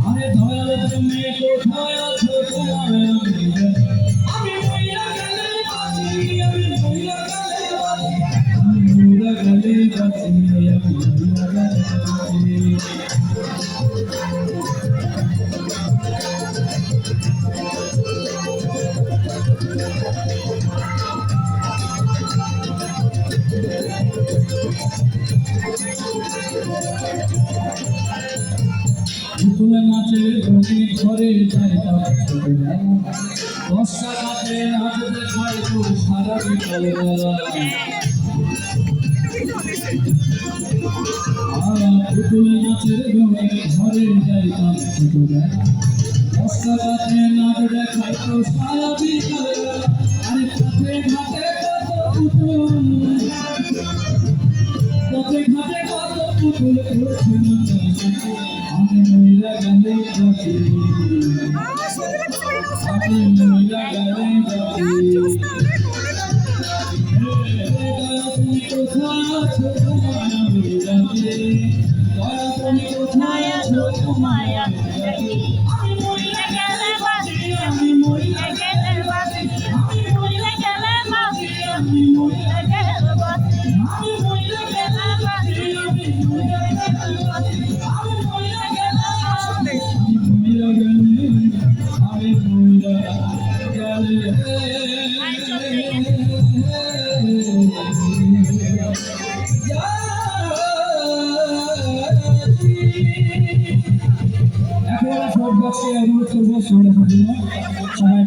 আরে দয়াল তুমি কোথায় আছো তোমায় আমি মইরা গেলে বাঁচি আমি মইরা গেলে বাঁচি আমি মইরা গেলে বাঁচি পুতুল নাচে রঙিন ঘরে যাইতাম বর্ষা কাটে নাচ দেখাই তো সারা বিকাল বেলা পুতুল নাচে রঙিন ঘরে যাইতাম ছোটবেলা বর্ষা কাটে নাচ দেখাই তো সারা বিকাল বেলা আরে পথে ঘাটে কত পুতুল পথে ঘাটে কত পুতুল করছে আমি মইরা গেলে বাঁচি আমি মইরা গেলে বাঁচি তুমি কোথায় আছো তোমায় আমি ডাকি তুমি কোথায় আছো তোমায় আমি ডাকি আমি মইরা গেলে বাঁচি আমি মইরা গেলে বাঁচি আমি মইরা গেলে বাঁচি আমি মইরা গেলে বাঁচি আমি মইরা গেলে বাঁচি আমি মইরা গেলে বাঁচি আমি মইরা গেলে বাঁচি আমি মইরা গেলে এখন সব বক্সে অনুরোধ করবো সবাই